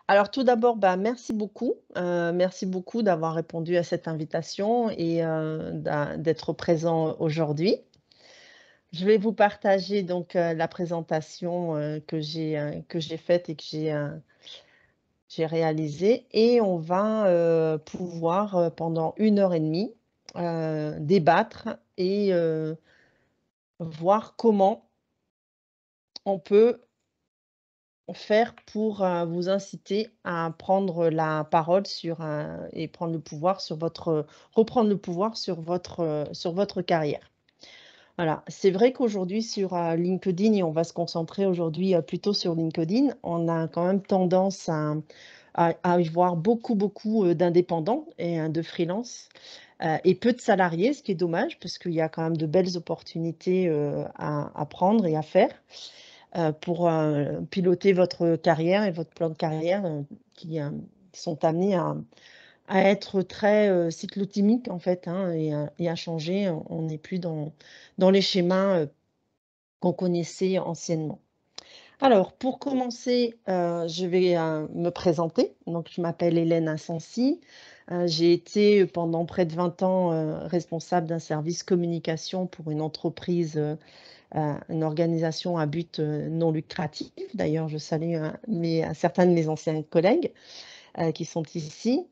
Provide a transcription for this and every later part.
Alors tout d'abord, bah, merci beaucoup d'avoir répondu à cette invitation et d'être présent aujourd'hui. Je vais vous partager donc la présentation que j'ai faite et que j'ai réalisée et on va pouvoir pendant 1 heure et demie débattre et voir comment on peut faire pour, vous inciter à prendre la parole et prendre le pouvoir sur reprendre le pouvoir sur votre carrière. Voilà, c'est vrai qu'aujourd'hui sur, LinkedIn et on va se concentrer aujourd'hui, plutôt sur LinkedIn, on a quand même tendance à y voir beaucoup, d'indépendants et de freelance, et peu de salariés, ce qui est dommage parce qu'il y a quand même de belles opportunités, à prendre et à faire pour, piloter votre carrière et votre plan de carrière, qui sont amenés à être très, cyclotimiques en fait, hein, et à changer. On n'est plus dans les schémas, qu'on connaissait anciennement. Alors pour commencer, je vais, me présenter. Donc je m'appelle Hélène Asensi. J'ai été pendant près de 20 ans, responsable d'un service communication pour une entreprise, une organisation à but, non lucratif. D'ailleurs, je salue, certains de mes anciens collègues, qui sont ici.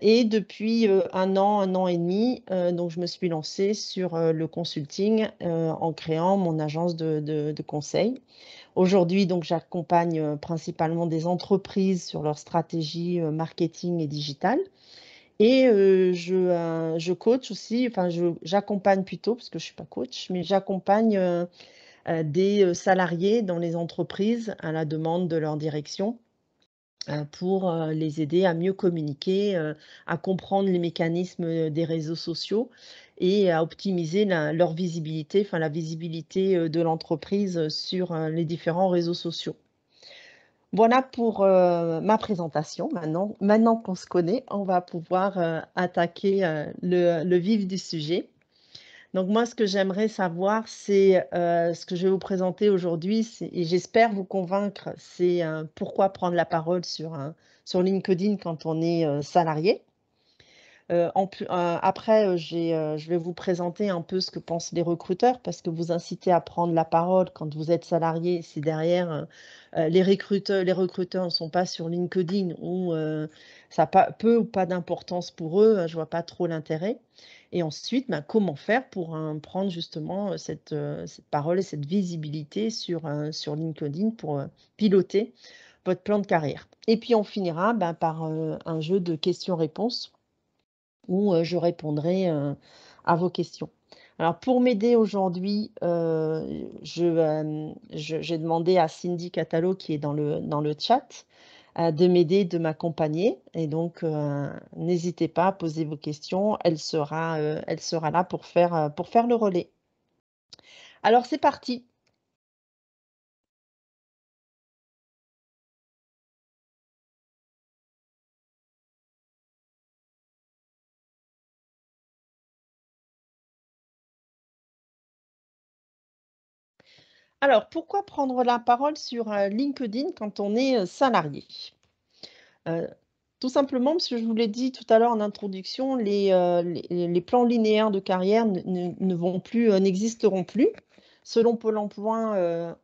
Et depuis, 1 an et demi, donc je me suis lancée sur, le consulting, en créant mon agence de conseil. Aujourd'hui, donc j'accompagne, principalement des entreprises sur leur stratégie, marketing et digitale et je coach aussi, enfin j'accompagne plutôt parce que je suis pas coach, mais j'accompagne, des, salariés dans les entreprises à la demande de leur direction, pour, les aider à mieux communiquer, à comprendre les mécanismes, des réseaux sociaux et à optimiser leur visibilité, enfin la visibilité, de l'entreprise, sur, les différents réseaux sociaux. Voilà pour, ma présentation. Maintenant qu'on se connaît, on va pouvoir, attaquer, le vif du sujet. Donc moi, ce que j'aimerais savoir, c'est, ce que je vais vous présenter aujourd'hui, c'est et j'espère vous convaincre, c'est, pourquoi prendre la parole sur LinkedIn quand on est, salarié. Après, je vais vous présenter un peu ce que pensent les recruteurs parce que vous inciter à prendre la parole quand vous êtes salarié, si derrière, les recruteurs ne sont pas sur LinkedIn ou, ça a pas peu ou pas d'importance pour eux, je vois pas trop l'intérêt et ensuite, ben, comment faire pour, prendre justement, cette parole et cette visibilité sur LinkedIn pour, piloter votre plan de carrière et puis on finira, ben, par, un jeu de questions-réponses où, je répondrai, à vos questions. Alors pour m'aider aujourd'hui, j'ai demandé à Cindy Catalo qui est dans le chat, de m'aider, de m'accompagner et donc, n'hésitez pas à poser vos questions. Elle sera là pour faire le relais. Alors c'est parti. Alors pourquoi prendre la parole sur, LinkedIn quand on est, salarié? Heu, Tout simplement parce que je vous l'ai dit tout à l'heure en introduction, les plans linéaires de carrière ne vont plus, n'existeront plus. Selon Pôle emploi,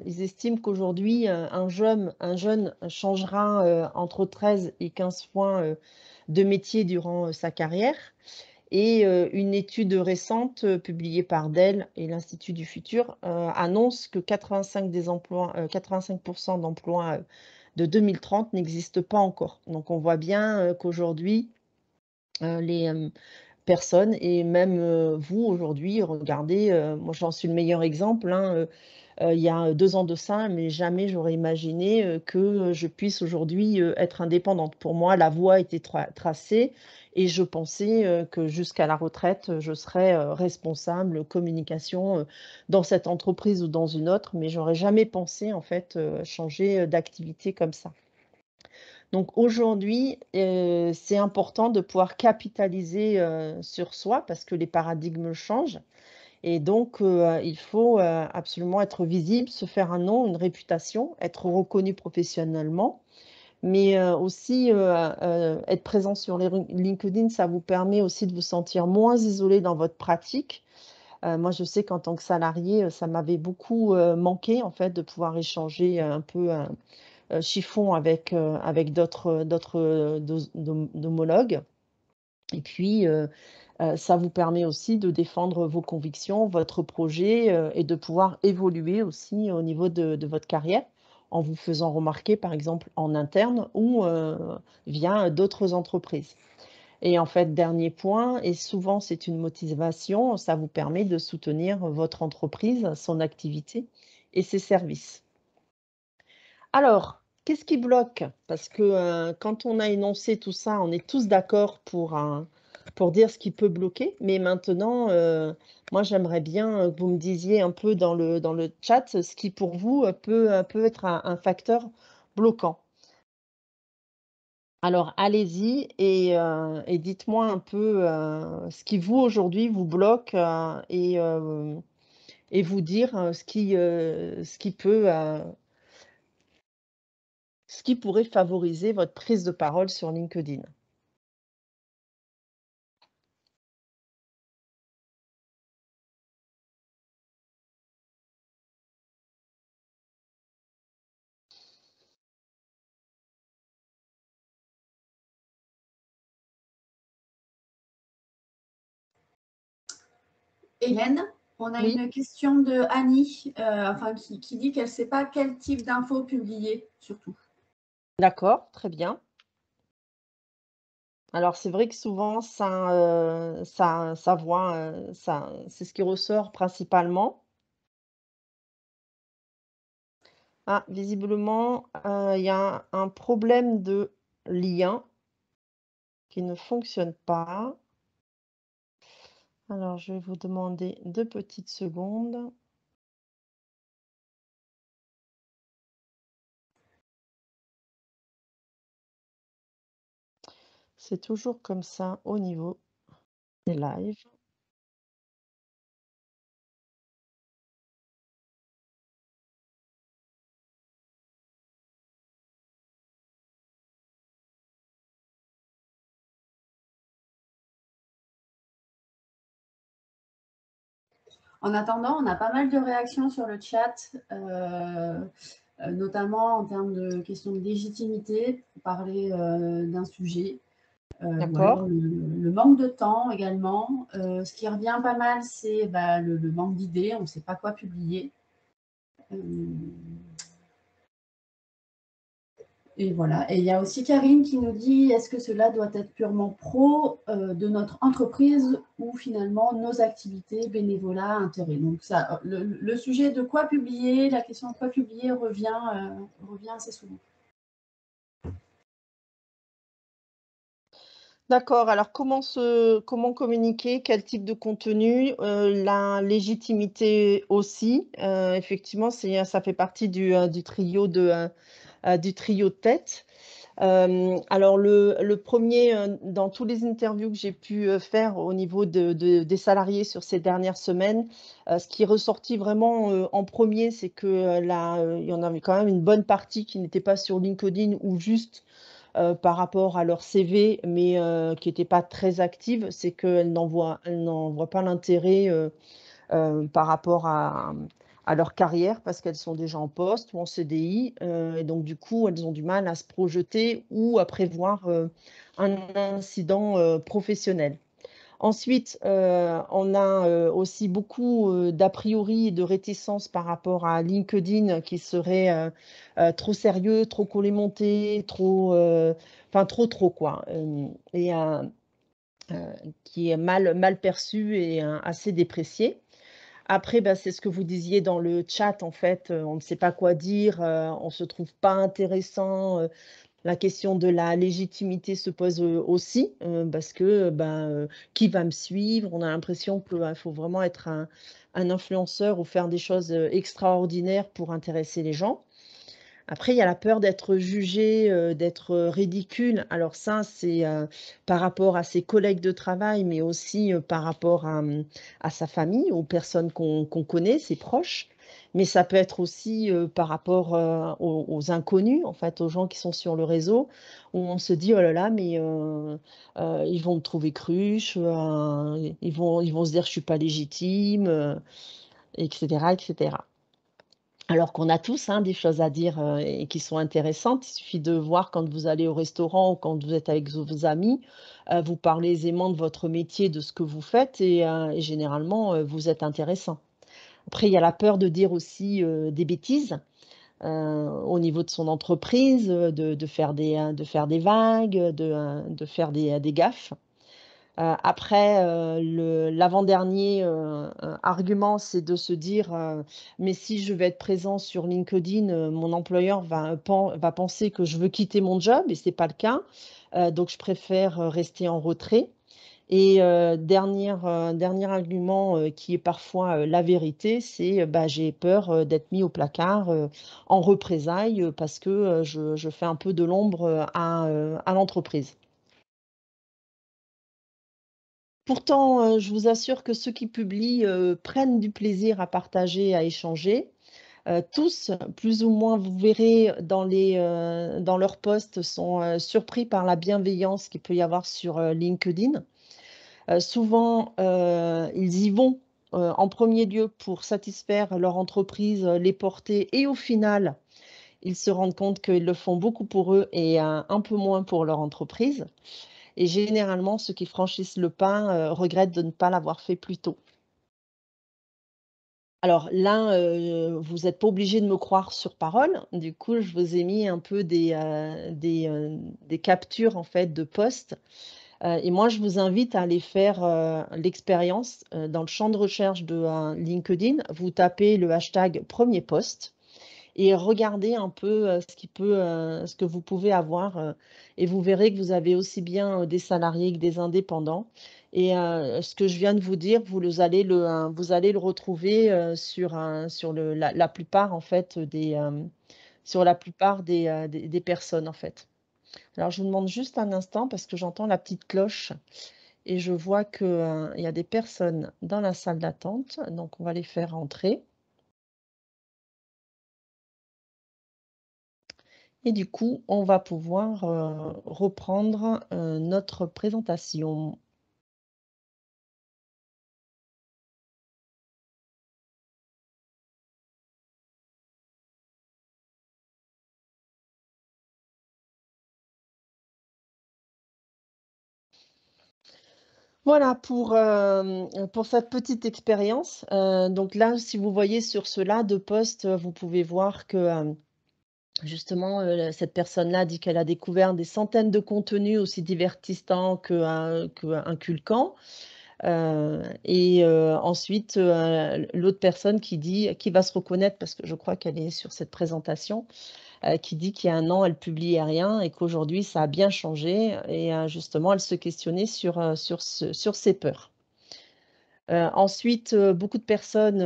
ils estiment qu'aujourd'hui, un jeune changera, entre 13 et 15 fois, de métier durant, sa carrière et une étude récente, publiée par Dell et l'Institut du futur, annonce que 85 d'emplois, de 2030 n'existent pas encore. Donc on voit bien, qu'aujourd'hui, les, personnes et même, vous aujourd'hui, regardez, moi j'en suis le meilleur exemple, hein, il y a 2 ans de ça, mais jamais j'aurais imaginé, que, je puisse aujourd'hui, être indépendante. Pour moi, la voie était tracée et je pensais, que jusqu'à la retraite, je serais, responsable communication, dans cette entreprise ou dans une autre, mais j'aurais jamais pensé en fait, changer, d'activité comme ça. Donc aujourd'hui, c'est important de pouvoir capitaliser, sur soi parce que les paradigmes changent et donc il faut, absolument être visible, se faire un nom, une réputation, être reconnu professionnellement, mais aussi, être présent sur les LinkedIn, ça vous permet aussi de vous sentir moins isolé dans votre pratique. Moi, je sais qu'en tant que salariée, ça m'avait beaucoup, manqué, en fait, de pouvoir échanger un peu, chiffon avec d'autres, d'homologues et puis, ça vous permet aussi de défendre vos convictions, votre projet, et de pouvoir évoluer aussi au niveau de votre carrière, en vous faisant remarquer, par exemple, en interne ou, via d'autres entreprises. Et en fait, dernier point et souvent c'est une motivation, ça vous permet de soutenir votre entreprise, son activité et ses services. Alors, qu'est-ce qui bloque? Parce que, quand on a énoncé tout ça, on est tous d'accord pour dire ce qui peut bloquer. Mais maintenant, moi j'aimerais bien, que vous me disiez un peu dans le chat, ce qui pour vous, peut être un facteur bloquant. Alors allez-y et dites-moi un peu, ce qui vous aujourd'hui vous bloque, et vous dire, ce qui pourrait favoriser votre prise de parole sur LinkedIn. Hélène, on a Oui, une question de Annie, enfin, qui dit qu'elle ne sait pas quel type d'infos publier, surtout. d'accord, très bien. Alors c'est vrai que souvent ça voit, ça c'est ce qui ressort principalement. Ah, visiblement, il y a un problème de lien qui ne fonctionne pas. Alors je vais vous demander 2 petites secondes. C'est toujours comme ça au niveau des lives. En attendant, on a pas mal de réactions sur le chat, notamment en termes de questions de légitimité, pour parler d'un sujet. Ou alors D'accord. le manque de temps également. Ce qui revient pas mal, c'est le manque d'idées, on ne sait pas quoi publier. Et voilà. Et il y a aussi Karine qui nous dit, est-ce que cela doit être purement pro de notre entreprise ou finalement nos activités, bénévolat, intérêt. Donc ça, le sujet de quoi publier, la question de quoi publier revient assez souvent. D'accord, alors comment communiquer? Quel type de contenu? La légitimité aussi, effectivement, ça fait partie du trio de tête. Alors le 1er, dans tous les interviews que j'ai pu, faire au niveau des salariés sur ces dernières semaines, ce qui est ressorti vraiment, en premier, c'est que, il y en avait quand même une bonne partie qui n'était pas sur LinkedIn ou juste, par rapport à leur CV, mais qui n'étaient pas très actives. C'est qu'elles n'en voient pas l'intérêt, par rapport à leur carrière parce qu'elles sont déjà en poste ou en CDI, et donc du coup, elles ont du mal à se projeter ou à prévoir, un incident, professionnel. Ensuite, on a, aussi beaucoup, d'a priori et de réticences par rapport à LinkedIn qui serait, trop sérieux, trop collémonté, enfin trop quoi, et qui est mal perçu et assez déprécié. Après, bah, c'est ce que vous disiez dans le chat, en fait, on ne sait pas quoi dire, on se trouve pas intéressant, la question de la légitimité se pose, aussi, parce que, ben, qui va me suivre? On a l'impression que, bah, faut vraiment être un influenceur ou faire des choses, extraordinaires pour intéresser les gens. Après, il y a la peur d'être jugé, d'être, ridicule. Alors ça, c'est, par rapport à ses collègues de travail, mais aussi, par rapport à sa famille, aux personnes qu'on connaît, ses proches. Mais ça peut être aussi, par rapport, aux inconnus, en fait, aux gens qui sont sur le réseau, où on se dit: «Oh là là, mais ils vont me trouver cruche, ils vont se dire que je suis pas légitime», et cetera, et cetera. Alors qu'on a tous, hein, des choses à dire, et qui sont intéressantes. Il suffit de voir quand vous allez au restaurant ou quand vous êtes avec vos amis, vous parlez aisément de votre métier, de ce que vous faites et généralement, vous êtes intéressant. Après, il y a la peur de dire aussi, des bêtises, au niveau de son entreprise, de faire des vagues, de faire des gaffes. Après, l'avant-dernier, argument, c'est de se dire, «Mais si je vais être présent sur LinkedIn, mon employeur va penser que je veux quitter mon job» et c'est pas le cas. Donc je préfère, rester en retrait et dernier argument, qui est parfois, la vérité, c'est, bah, j'ai peur, d'être mis au placard, en représailles, parce que, je fais un peu de l'ombre, à l'entreprise. Pourtant, je vous assure que ceux qui publient, prennent du plaisir à partager, à échanger. Tous, plus ou moins, vous verrez dans leurs posts sont, surpris par la bienveillance qu'il peut y avoir sur, LinkedIn. Souvent, ils y vont, en premier lieu pour satisfaire leur entreprise, les porter et au final, ils se rendent compte qu'ils le font beaucoup pour eux et un peu moins pour leur entreprise. Et généralement, ceux qui franchissent le pas, regrettent de ne pas l'avoir fait plus tôt. Alors là, vous n'êtes pas obligé de me croire sur parole. Du coup, je vous ai mis un peu des captures, en fait, de posts, et moi, je vous invite à aller faire, l'expérience, dans le champ de recherche de, LinkedIn. Vous tapez le hashtag premier post et regardez un peu, ce que vous pouvez avoir, et vous verrez que vous avez aussi bien, des salariés que des indépendants et ce que je viens de vous dire, vous allez le retrouver, sur la plupart en fait, sur la plupart des personnes en fait. Alors je vous demande juste un instant parce que j'entends la petite cloche et je vois que, il y a des personnes dans la salle d'attente, donc on va les faire entrer. Et du coup, on va pouvoir, reprendre, notre présentation. Voilà pour cette petite expérience. Donc là, si vous voyez sur ceux-là de posts, vous pouvez voir que, justement, cette personne-là dit qu'elle a découvert des centaines de contenus aussi divertissants qu'inculquants. Ensuite, l'autre personne qui va se reconnaître parce que je crois qu'elle est sur cette présentation, qui dit qu'il y a un an, elle publiait rien et qu'aujourd'hui ça a bien changé et justement elle se questionnait sur ses peurs. Ensuite, beaucoup de personnes,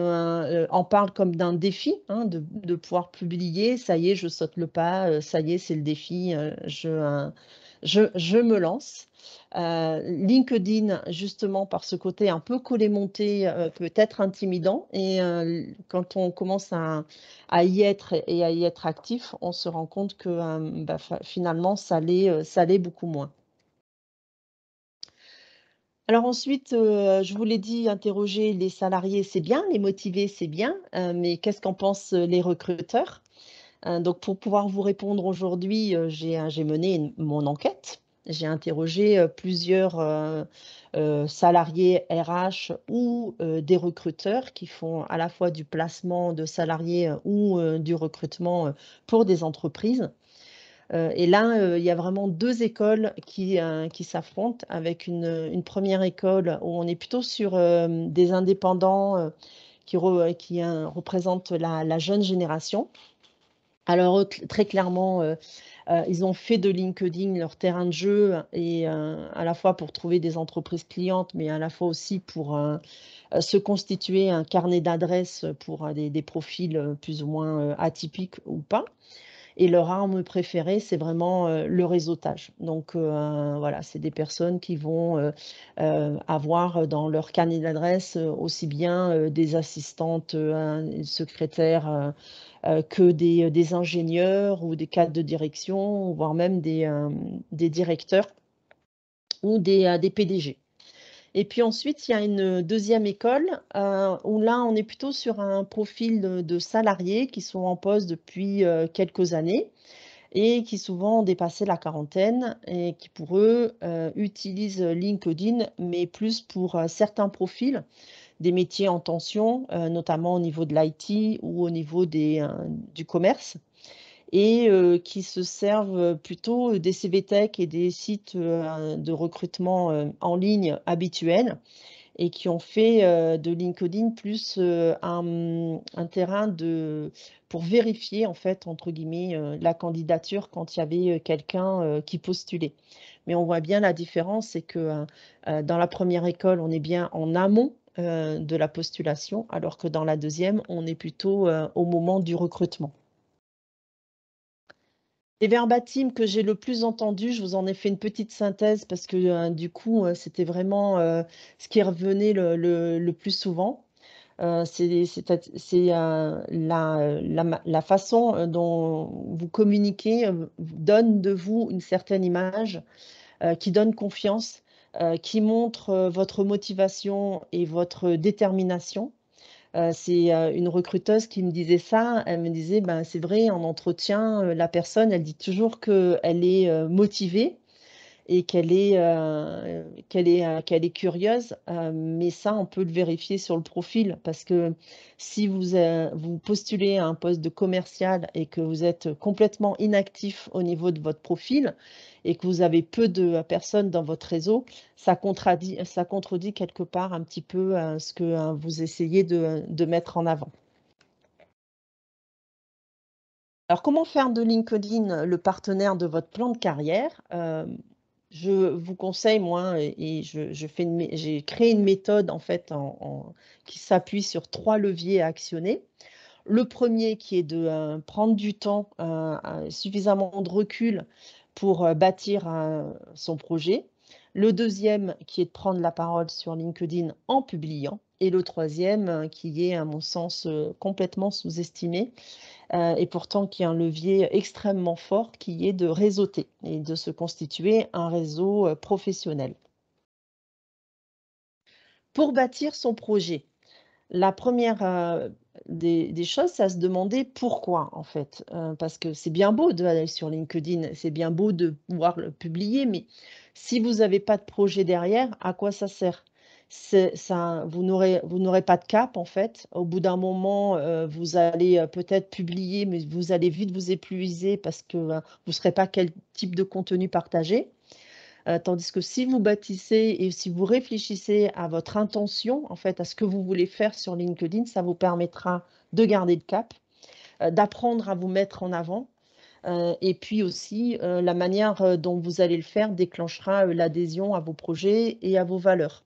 en parlent comme d'un défi, hein, de pouvoir publier. Ça y est, je saute le pas, ça y est, c'est le défi, je me lance. LinkedIn, justement, par ce côté un peu collé-monté, peut être intimidant et quand on commence à y être et à y être actif, on se rend compte que, bah, finalement, ça l'est beaucoup moins. Alors ensuite, je vous l'ai dit, interroger les salariés, c'est bien, les motiver, c'est bien, mais qu'est-ce qu'en pensent, les recruteurs? Donc pour pouvoir vous répondre aujourd'hui, j'ai mené mon enquête. J'ai interrogé, plusieurs, salariés RH ou, des recruteurs qui font à la fois du placement de salariés, ou, du recrutement, pour des entreprises. Et là, il y a vraiment 2 écoles qui s'affrontent avec une 1re école où on est plutôt sur, des indépendants, qui représentent la jeune génération. Alors eux, très clairement, ils ont fait de LinkedIn leur terrain de jeu et à la fois pour trouver des entreprises clientes, mais à la fois aussi pour, se constituer un carnet d'adresses pour, des profils, plus ou moins, atypiques ou pas. Et leur arme préférée, c'est vraiment, le réseautage. Donc, voilà, c'est des personnes qui vont, avoir dans leur carnet d'adresses, aussi bien, des assistantes, secrétaires, que des ingénieurs ou des cadres de direction, voire même des directeurs ou des PDG. Et puis ensuite, il y a une deuxième école, où là, on est plutôt sur un profil de salariés qui sont en poste depuis, quelques années et qui souvent ont dépassé la quarantaine et qui pour eux, utilisent LinkedIn, mais plus pour, certains profils, des métiers en tension, notamment au niveau de l'IT ou au niveau du commerce et qui se servent, plutôt des CVTech et des sites, de recrutement, en ligne habituels et qui ont fait, de LinkedIn plus, un terrain pour «vérifier» en fait, entre guillemets, la candidature quand il y avait, quelqu'un, qui postulait. Mais on voit bien la différence, c'est que, dans la première école, on est bien en amont, de la postulation, alors que dans la deuxième, on est plutôt, au moment du recrutement. Les verbatims que j'ai le plus entendus, je vous en ai fait une petite synthèse parce que, du coup, c'était vraiment, ce qui revenait le plus souvent. La façon, dont vous communiquez, donne de vous une certaine image, qui donne confiance, qui montre, votre motivation et votre détermination. C'est, une recruteuse qui me disait ça. Elle me disait: «Ben, c'est vrai en entretien, la personne, elle dit toujours qu'elle est, motivée et qu'elle est curieuse, mais ça, on peut le vérifier sur le profil parce que si vous postulez à un poste de commercial et que vous êtes complètement inactif au niveau de votre profil et que vous avez peu de personnes dans votre réseau, ça contredit quelque part un petit peu, ce que, vous essayez de mettre en avant. Alors comment faire de LinkedIn le partenaire de votre plan de carrière? Je vous conseille, moi, et je fais j'ai créé une méthode en fait qui s'appuie sur 3 leviers à actionner. Le premier qui est de, prendre du temps, suffisamment de recul pour, bâtir, son projet. Le deuxième qui est de prendre la parole sur LinkedIn en publiant et le troisième, qui est à mon sens, complètement sous-estimé, et pourtant qui est un levier extrêmement fort, qui est de réseauter et de se constituer un réseau, professionnel. Pour bâtir son projet, la première des choses, c'est à se demander pourquoi, en fait. Parce que c'est bien beau d'aller sur LinkedIn, c'est bien beau de pouvoir le publier, mais si vous n'avez pas de projet derrière, à quoi ça sert? Vous n'aurez pas de cap, en fait. Au bout d'un moment, vous allez, peut-être publier, mais vous allez vite vous épuiser parce que, vous ne saurez pas quel type de contenu partager. Tandis que si vous bâtissez et si vous réfléchissez à votre intention, en fait, à ce que vous voulez faire sur LinkedIn, ça vous permettra de garder le cap, d'apprendre à vous mettre en avant, et puis aussi, la manière, dont vous allez le faire déclenchera, l'adhésion à vos projets et à vos valeurs.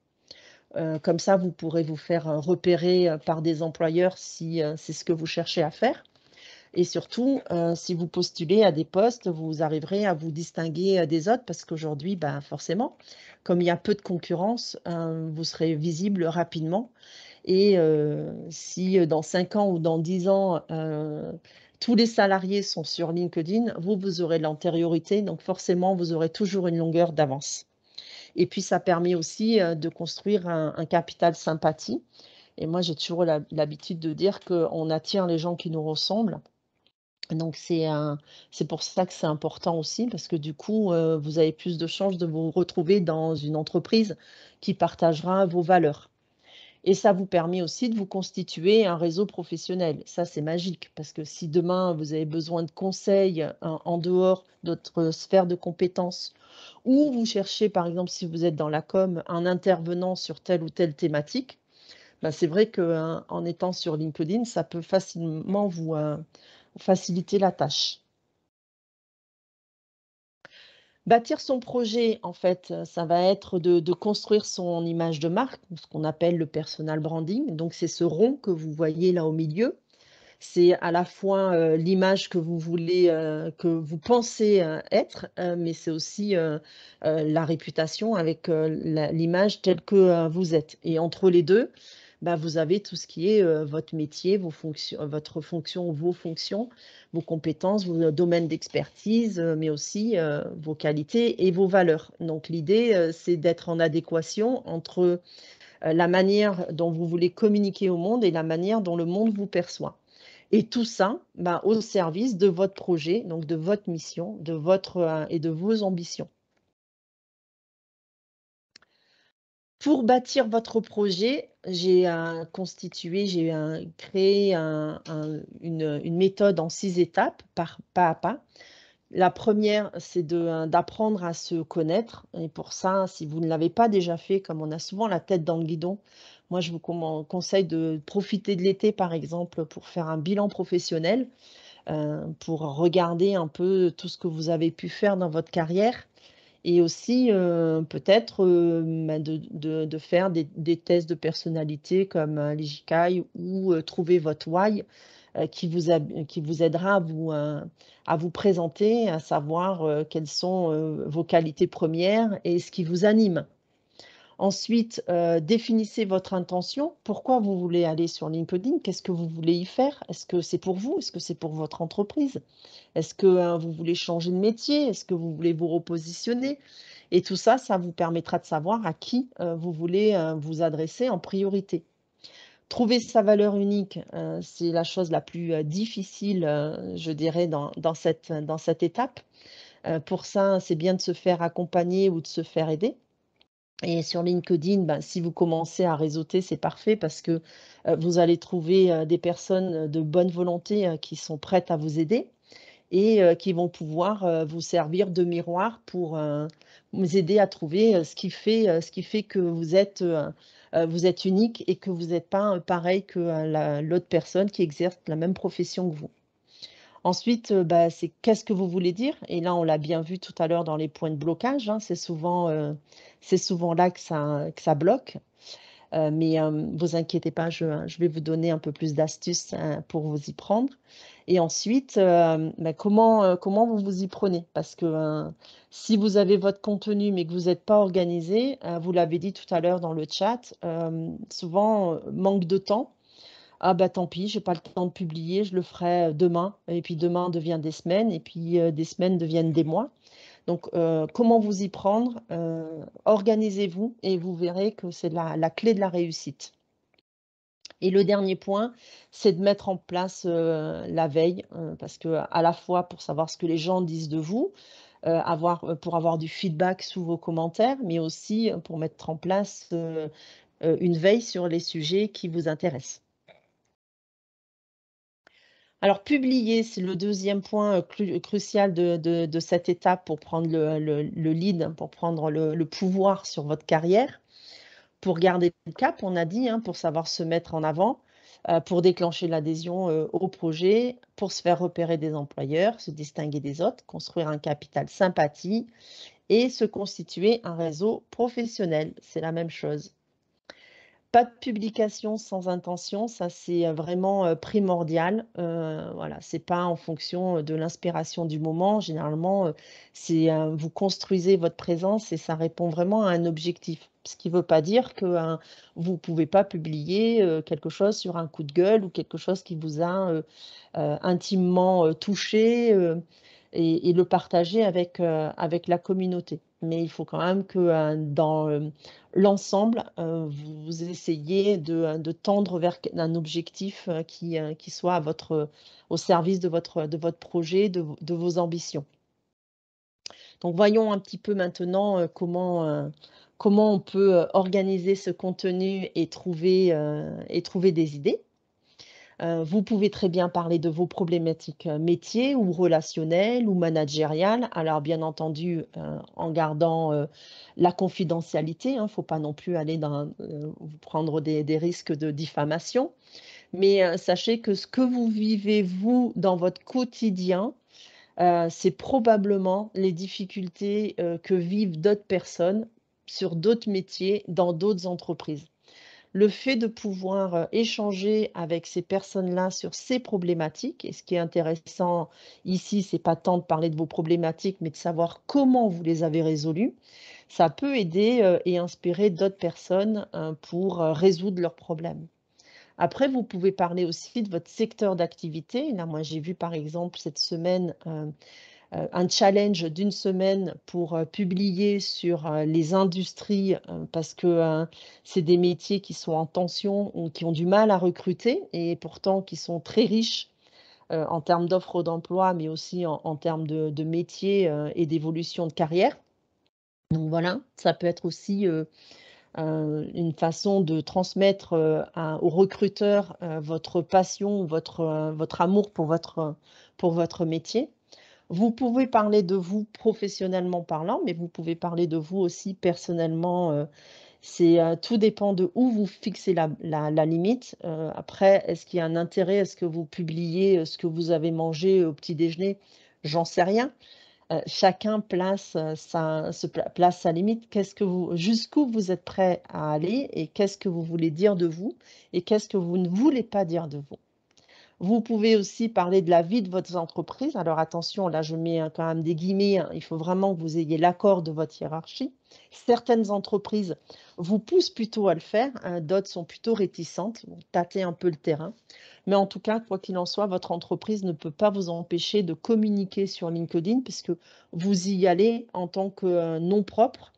Comme ça, vous pourrez vous faire, repérer, par des employeurs si, c'est ce que vous cherchez à faire. Et surtout, si vous postulez à des postes, vous arriverez à vous distinguer, des autres parce qu'aujourd'hui, ben, forcément, comme il y a peu de concurrence, vous serez visible rapidement et si, dans 5 ans ou dans 10 ans, tous les salariés sont sur LinkedIn, vous aurez l'antériorité, donc forcément, vous aurez toujours une longueur d'avance. Et puis ça permet aussi, de construire un capital sympathie et moi, j'ai toujours l'habitude de dire qu'on attire les gens qui nous ressemblent donc c'est pour ça que c'est important aussi parce que du coup, vous avez plus de chances de vous retrouver dans une entreprise qui partagera vos valeurs et ça vous permet aussi de vous constituer un réseau professionnel. Ça, c'est magique parce que si demain vous avez besoin de conseils en dehors de votre sphère de compétences ou vous cherchez, par exemple, si vous êtes dans la com, un intervenant sur telle ou telle thématique, bah, c'est vrai qu'en étant sur LinkedIn, ça peut facilement faciliter la tâche. Bâtir son projet, en fait, ça va être de construire son image de marque, ce qu'on appelle le personal branding. Donc c'est ce rond que vous voyez là au milieu. C'est à la fois, l'image que vous voulez, que vous pensez, être, mais c'est aussi, la réputation avec, l'image telle que, vous êtes et entre les 2, bah, vous avez tout ce qui est, votre métier, votre fonction, vos fonctions, vos compétences, vos domaines d'expertise, mais aussi, vos qualités et vos valeurs. Donc l'idée, c'est d'être en adéquation entre, la manière dont vous voulez communiquer au monde et la manière dont le monde vous perçoit. Et tout ça, ben, au service de votre projet, donc de votre mission, de votre, et de vos ambitions. Pour bâtir votre projet, créé une méthode en 6 étapes, pas à pas. La première, c'est d'apprendre à se connaître et pour ça, si vous ne l'avez pas déjà fait, comme on a souvent la tête dans le guidon, moi je vous conseille de profiter de l'été, par exemple, pour faire un bilan professionnel, pour regarder un peu tout ce que vous avez pu faire dans votre carrière et aussi, peut-être, bah, de faire des tests de personnalité comme, l'Ikigai ou, trouver votre why, qui vous aidera à vous présenter, à savoir, quelles sont, vos qualités premières et ce qui vous anime. Ensuite, définissez votre intention. Pourquoi vous voulez aller sur LinkedIn? Qu'est-ce que vous voulez y faire? Est-ce que c'est pour vous? Est-ce que c'est pour votre entreprise? Est-ce que, vous voulez changer de métier? Est-ce que vous voulez vous repositionner? Et tout ça, ça vous permettra de savoir à qui, vous voulez, vous adresser en priorité. Trouver sa valeur unique, c'est la chose la plus, difficile, je dirais dans cette étape. Pour ça, c'est bien de se faire accompagner ou de se faire aider. Et sur LinkedIn, ben, si vous commencez à réseauter, c'est parfait parce que, vous allez trouver, des personnes, de bonne volonté, qui sont prêtes à vous aider et qui vont pouvoir, vous servir de miroir pour, vous aider à trouver, ce qui fait que vous êtes unique et que vous n'êtes pas, pareil que, l'autre personne qui exerce la même profession que vous. Ensuite, bah, c'est qu'est-ce que vous voulez dire? Et là, on l'a bien vu tout à l'heure dans les points de blocage, hein, c'est souvent là que ça bloque. Mais vous inquiétez pas, je vais vous donner un peu plus d'astuces, pour vous y prendre et ensuite, bah, comment vous vous y prenez? Parce que, si vous avez votre contenu, mais que vous n'êtes pas organisé, vous l'avez dit tout à l'heure dans le chat, souvent, manque de temps. Ah bah, tant pis, j'ai pas le temps de publier, je le ferai, demain et puis demain devient des semaines et puis, des semaines deviennent des mois. Donc, comment vous y prendre? Organisez-vous et vous verrez que c'est la clé de la réussite. Et le dernier point, c'est de mettre en place, la veille, parce que à la fois pour savoir ce que les gens disent de vous, pour avoir du feedback sous vos commentaires, mais aussi, pour mettre en place, une veille sur les sujets qui vous intéressent. Alors publier, c'est le deuxième point, crucial de cette étape pour prendre le lead, pour prendre le pouvoir sur votre carrière. Pour garder le cap, on a dit, hein, pour savoir se mettre en avant, pour déclencher l'adhésion, au projet, pour se faire repérer des employeurs, se distinguer des autres, construire un capital sympathie et se constituer un réseau professionnel. C'est la même chose. Pas de publication sans intention, ça c'est, vraiment, primordial. Voilà, c'est pas en fonction, de l'inspiration du moment. Généralement, vous construisez votre présence et ça répond vraiment à un objectif. Ce qui ne veut pas dire que, vous pouvez pas publier, quelque chose sur un coup de gueule ou quelque chose qui vous a, intimement, touché, et le partager avec la communauté. Mais il faut quand même que, dans, l'ensemble, vous essayez de tendre vers un objectif, qui soit au service de votre projet, de vos ambitions. Donc voyons un petit peu maintenant, comment on peut, organiser ce contenu et trouver des idées. Vous pouvez très bien parler de vos problématiques, métiers ou relationnelles ou managériales. Alors bien entendu, en gardant, la confidentialité, hein. Il ne faut pas non plus aller vous prendre des risques de diffamation. Mais, sachez que ce que vous vivez vous dans votre quotidien, c'est probablement les difficultés, que vivent d'autres personnes sur d'autres métiers, dans d'autres entreprises. Le fait de pouvoir, échanger avec ces personnes-là sur ces problématiques et ce qui est intéressant ici, c'est pas tant de parler de vos problématiques, mais de savoir comment vous les avez résolues. Ça peut aider, et inspirer d'autres personnes, pour, résoudre leurs problèmes. Après, vous pouvez parler aussi de votre secteur d'activité. Là, moi, j'ai vu par exemple cette semaine, un challenge d'une semaine pour, publier sur, les industries, parce que, c'est des métiers qui sont en tension ou qui ont du mal à recruter et pourtant qui sont très riches, en termes d'offres d'emploi, mais aussi en termes de métiers, et d'évolution de carrière. Donc voilà, ça peut être aussi, une façon de transmettre, aux recruteurs, votre passion, votre amour pour votre métier. Vous pouvez parler de vous professionnellement parlant, mais vous pouvez parler de vous aussi personnellement, tout dépend de où vous fixez la limite. Après, est-ce qu'il y a un intérêt? Est-ce que vous publiez, ce que vous avez mangé au petit déjeuner? J'en sais rien. Chacun place, place sa limite. Jusqu'où vous êtes prêt à aller et qu'est-ce que vous voulez dire de vous et qu'est-ce que vous ne voulez pas dire de vous? Vous pouvez aussi parler de la vie de votre entreprise. Alors attention, là je mets, quand même des guillemets, hein, il faut vraiment que vous ayez l'accord de votre hiérarchie. Certaines entreprises vous poussent plutôt à le faire, d'autres sont plutôt réticentes, vont tâter un peu le terrain. Mais en tout cas, quoi qu'il en soit, votre entreprise ne peut pas vous empêcher de communiquer sur LinkedIn puisque vous y allez en tant que, nom propre.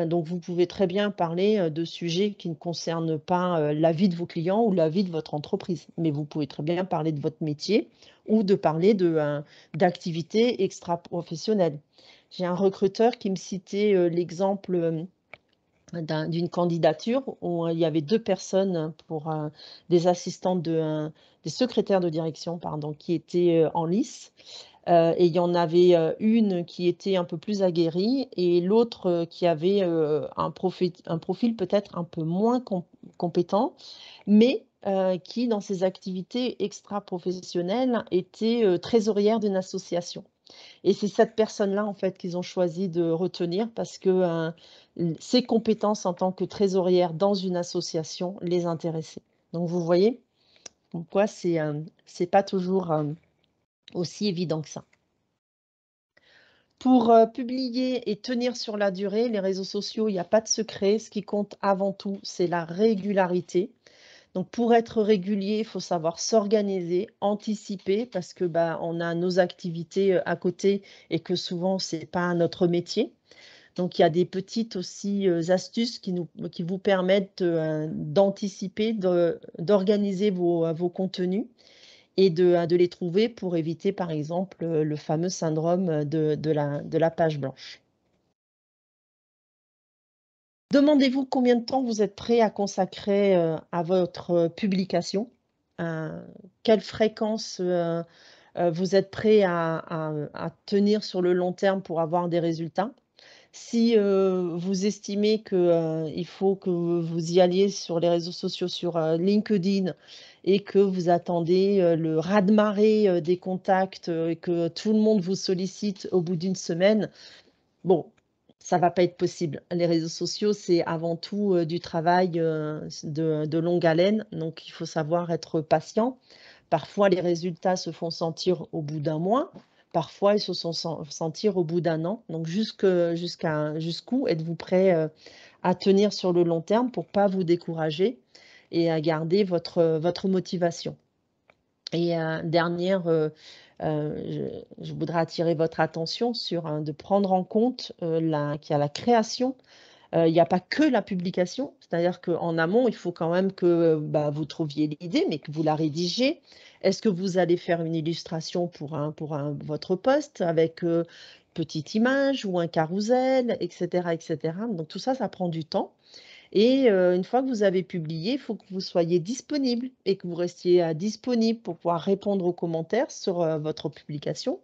Donc vous pouvez très bien parler, de sujets qui ne concernent pas, la vie de vos clients ou la vie de votre entreprise. Mais vous pouvez très bien parler de votre métier ou de parler d'activités extra-professionnelles. J'ai un recruteur qui me citait, l'exemple, d'une candidature où, il y avait 2 personnes pour, des assistantes des secrétaires de direction, pardon, qui étaient, en lice. Et il y en avait, une qui était un peu plus aguerrie et l'autre, qui avait, un profil peut-être un peu moins compétent, mais qui dans ses activités extra-professionnelles était, trésorière d'une association. Et c'est cette personne-là, en fait, qu'ils ont choisi de retenir parce que, ses compétences en tant que trésorière dans une association les intéressaient. Donc vous voyez? Comme quoi c'est pas toujours, aussi évident que ça. Pour, publier et tenir sur la durée, les réseaux sociaux, il n'y a pas de secret. Ce qui compte avant tout, c'est la régularité. Donc pour être régulier, il faut savoir s'organiser, anticiper parce que, bah, on a nos activités, à côté et que souvent c'est pas notre métier. Donc il y a des petites aussi, astuces qui vous permettent, d'anticiper, d'organiser vos contenus et de les trouver pour éviter, par exemple, le fameux syndrome, de la page blanche. Demandez-vous combien de temps vous êtes prêt à consacrer, à votre, publication. Heu, Quelle fréquence, vous êtes prêt à tenir sur le long terme pour avoir des résultats. Si, vous estimez que, il faut que vous y alliez sur les réseaux sociaux, sur, LinkedIn et que vous attendez, le raz-de-marée, des contacts, et que tout le monde vous sollicite au bout d'une semaine, bon, ça va pas être possible. Les réseaux sociaux, c'est avant tout, du travail, de longue haleine, donc il faut savoir être patient. Parfois, les résultats se font sentir au bout d'un mois, parfois ils se sont sentir au bout d'un an. Donc jusqu'où êtes-vous prêt, à tenir sur le long terme pour pas vous décourager et à garder votre motivation? Et dernière, je voudrais attirer votre attention sur, de prendre en compte, qu'il y a la création. Il y a pas que la publication, c'est-à-dire qu'en amont, il faut quand même que, bah, vous trouviez l'idée, mais que vous la rédigiez. Est-ce que vous allez faire une illustration votre post avec, petite image ou un carrousel et cetera. Donc tout ça, ça prend du temps et une fois que vous avez publié, il faut que vous soyez disponible et que vous restiez, disponible pour pouvoir répondre aux commentaires sur, votre publication.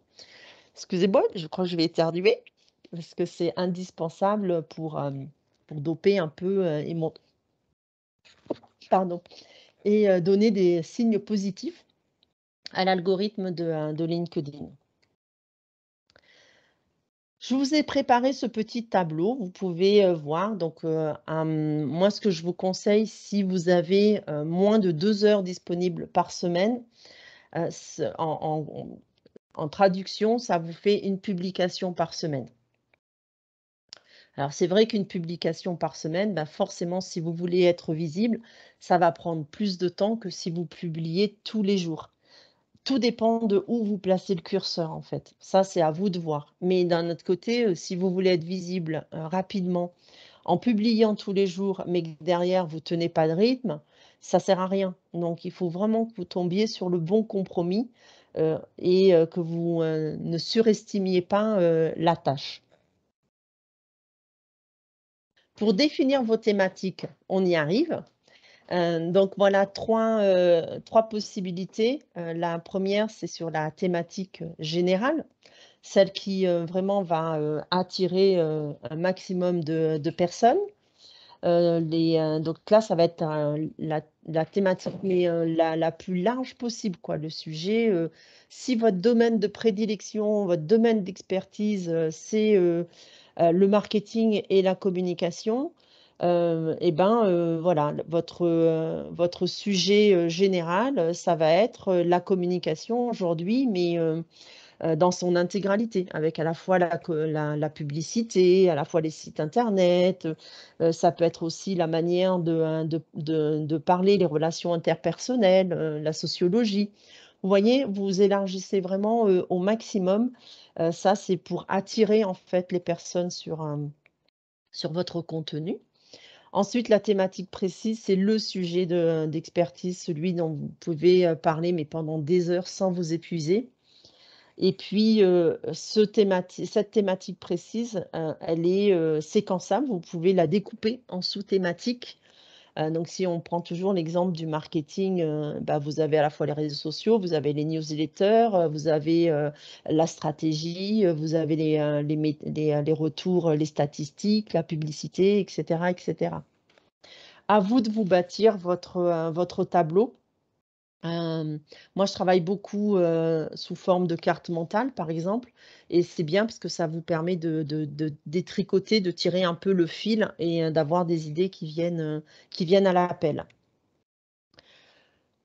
Excusez-moi, je crois que je vais éternuer parce que c'est indispensable pour doper un peu, et pardon et donner des signes positifs à l'algorithme de LinkedIn. Je vous ai préparé ce petit tableau. Vous pouvez, voir donc, moi ce que je vous conseille si vous avez, moins de 2 heures disponibles par semaine, ce en traduction, ça vous fait une publication par semaine. Alors c'est vrai qu'une publication par semaine, bah, forcément si vous voulez être visible, ça va prendre plus de temps que si vous publiez tous les jours. Tout dépend de où vous placez le curseur, en fait. Ça, c'est à vous de voir. Mais d'un autre côté, si vous voulez être visible, rapidement, en publiant tous les jours, mais que derrière vous tenez pas de rythme, ça sert à rien. Donc il faut vraiment que vous tombiez sur le bon compromis, et que vous, ne surestimiez pas, la tâche. Pour définir vos thématiques, on y arrive. Donc voilà 3 possibilités. La première, c'est sur la thématique, générale, celle qui, vraiment va, attirer, un maximum de personnes. Donc là, ça va être, la thématique, mais, la plus large possible, quoi. Le sujet, si votre domaine de prédilection, votre domaine d'expertise, c'est, le marketing et la communication, et ben, voilà, votre sujet, général, ça va être, la communication aujourd'hui, mais, dans son intégralité, avec à la fois la publicité, à la fois les sites internet, ça peut être aussi la manière de parler, les relations interpersonnelles, la sociologie. Vous voyez, vous élargissez vraiment, au maximum. Ça, c'est pour attirer en fait les personnes sur votre contenu. Ensuite, la thématique précise, c'est le sujet d'expertise, celui dont vous pouvez, parler, mais pendant des heures sans vous épuiser. Et puis, cette thématique précise, elle est, séquençable. Vous pouvez la découper en sous-thématiques. Donc si on prend toujours l'exemple du marketing, bah, vous avez à la fois les réseaux sociaux, vous avez les newsletters, vous avez, la stratégie, vous avez les retours, les statistiques, la publicité, et cetera, et cetera. À vous de vous bâtir votre tableau. Moi, je travaille beaucoup, sous forme de carte mentale, par exemple, et c'est bien parce que ça vous permet de détricoter, de tirer un peu le fil et d'avoir des idées qui viennent à l'appel.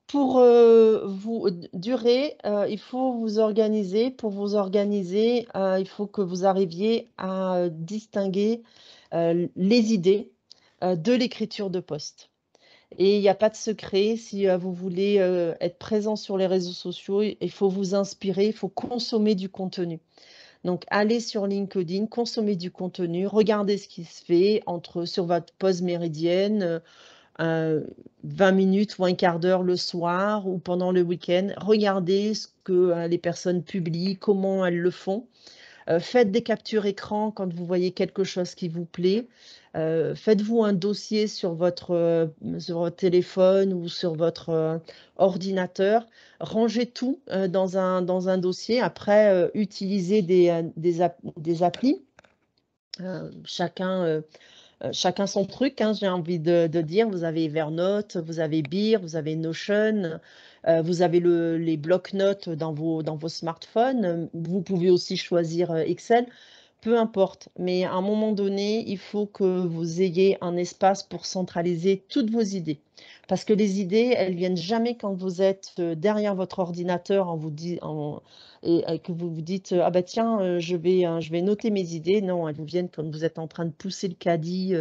Pour, vous durer, il faut vous organiser. Pour vous organiser, il faut que vous arriviez à, distinguer, les idées, de l'écriture de poste. Et il y a pas de secret, si, vous voulez, être présent sur les réseaux sociaux, il faut vous inspirer, il faut consommer du contenu. Donc allez sur LinkedIn, consommer du contenu, regardez ce qui se fait sur votre pause méridienne, 20 minutes ou un quart d'heure le soir ou pendant le week-end. Regardez ce que, les personnes publient, comment elles le font. Faites des captures écran quand vous voyez quelque chose qui vous plaît. Faites-vous un dossier sur votre téléphone ou sur votre, ordinateur. Rangez tout, dans un dossier. Après, utilisez des applis. Chacun son truc, hein, j'ai envie de dire. Vous avez Evernote, vous avez Beer, vous avez Notion, vous avez les blocs-notes dans vos smartphones. Vous pouvez aussi choisir, Excel. Peu importe, mais à un moment donné, il faut que vous ayez un espace pour centraliser toutes vos idées. Parce que les idées, elles viennent jamais quand vous êtes, derrière votre ordinateur en vous di en et que vous vous dites: «Ah bah tiens, je vais noter mes idées». Non, elles vous viennent quand vous êtes en train de pousser le caddie,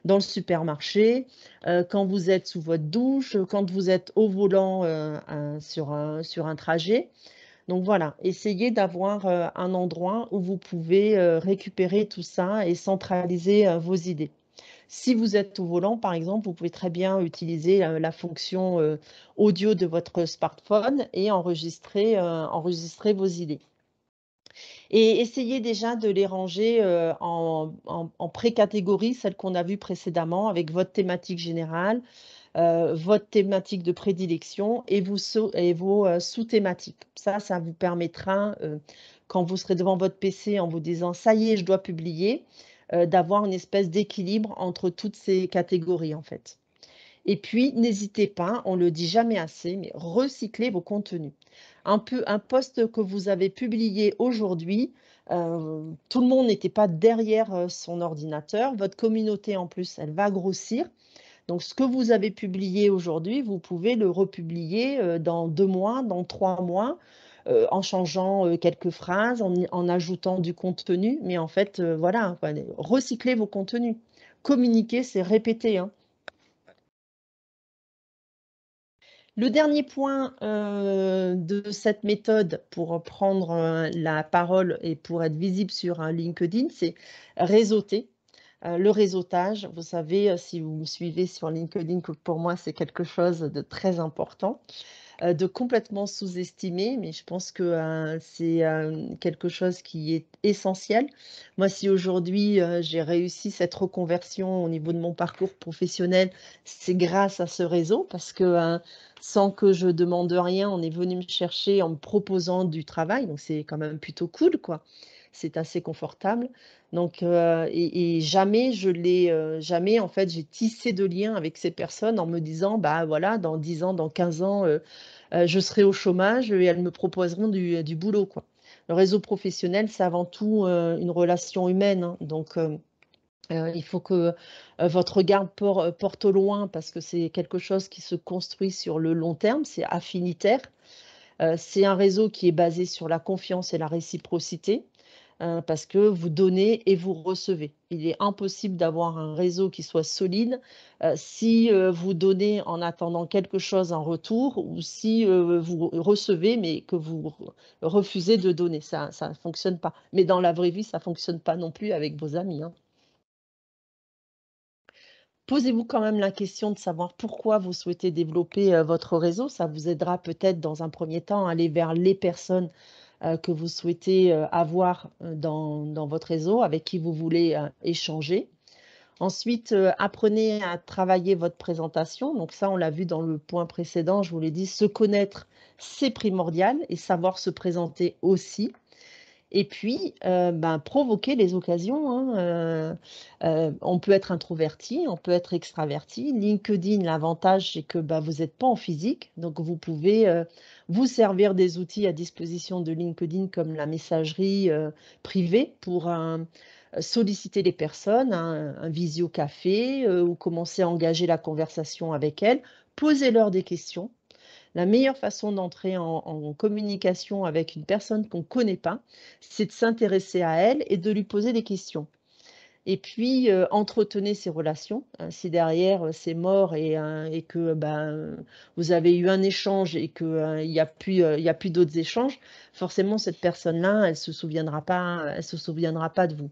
dans le supermarché, quand vous êtes sous votre douche, quand vous êtes au volant, sur un trajet. Donc voilà, essayez d'avoir, un endroit où vous pouvez, récupérer tout ça et centraliser, vos idées. Si vous êtes au volant, par exemple, vous pouvez très bien utiliser, la fonction, audio de votre smartphone et enregistrer vos idées. Et essayez déjà de les ranger, en pré-catégories, celles qu'on a vues précédemment avec votre thématique générale, votre thématique de prédilection et vos, sous-thématiques. Ça vous permettra, quand vous serez devant votre PC en vous disant: «Ça y est, je dois publier», d'avoir une espèce d'équilibre entre toutes ces catégories, en fait. Et puis, n'hésitez pas, on ne le dit jamais assez, mais recyclez vos contenus. Un post que vous avez publié aujourd'hui, tout le monde n'était pas derrière, son ordinateur. Votre communauté, en plus, elle va grossir. Donc ce que vous avez publié aujourd'hui, vous pouvez le republier, dans 2 mois, dans 3 mois, en changeant, quelques phrases, en ajoutant du contenu. Mais en fait, voilà, quoi, recyclez vos contenus. Communiquer, c'est répéter, hein. Le dernier point, de cette méthode pour prendre, la parole et pour être visible sur un LinkedIn, c'est réseauter. Le réseautage, vous savez, si vous me suivez sur LinkedIn, que pour moi, c'est quelque chose de très important, de complètement sous-estimé, mais je pense que, c'est, quelque chose qui est essentiel. Moi, si aujourd'hui, j'ai réussi cette reconversion au niveau de mon parcours professionnel, c'est grâce à ce réseau parce que, sans que je demande rien, on est venu me chercher en me proposant du travail, donc c'est quand même plutôt cool, quoi. C'est assez confortable, donc et jamais en fait j'ai tissé de lien avec ces personnes en me disant: «Bah, voilà, dans 10 ans, dans 15 ans, je serai au chômage et elles me proposeront du boulot, quoi. Le réseau professionnel, c'est avant tout, une relation humaine, hein, donc il faut que, votre regard porte au loin parce que c'est quelque chose qui se construit sur le long terme, c'est affinitaire. C'est un réseau qui est basé sur la confiance et la réciprocité, parce que vous donnez et vous recevez. Il est impossible d'avoir un réseau qui soit solide, si, vous donnez en attendant quelque chose en retour ou si, vous recevez mais que vous refusez de donner. Ça ne fonctionne pas. Mais dans la vraie vie, ça ne fonctionne pas non plus avec vos amis, hein. Posez-vous quand même la question de savoir pourquoi vous souhaitez développer, votre réseau. Ça vous aidera peut-être dans un premier temps à aller vers les personnes, que vous souhaitez, avoir, dans votre réseau, avec qui vous voulez, échanger. Ensuite, apprenez à travailler votre présentation. Donc ça, on l'a vu dans le point précédent, je vous l'ai dit, se connaître, c'est primordial et savoir se présenter aussi. Et puis, ben, provoquer les occasions, hein, on peut être introverti, on peut être extraverti. LinkedIn, l'avantage, c'est que, bah, vous n'êtes pas en physique, donc vous pouvez, vous servir des outils à disposition de LinkedIn comme la messagerie, privée pour, solliciter les personnes, un visio café, ou commencer à engager la conversation avec elles. Posez-leur des questions. La meilleure façon d'entrer en communication avec une personne qu'on ne connaît pas, c'est de s'intéresser à elle et de lui poser des questions. Et puis, entretenez ces relations, si derrière, c'est mort et que, ben, vous avez eu un échange et que, il y a plus d'autres échanges, forcément cette personne-là, elle se souviendra pas de vous.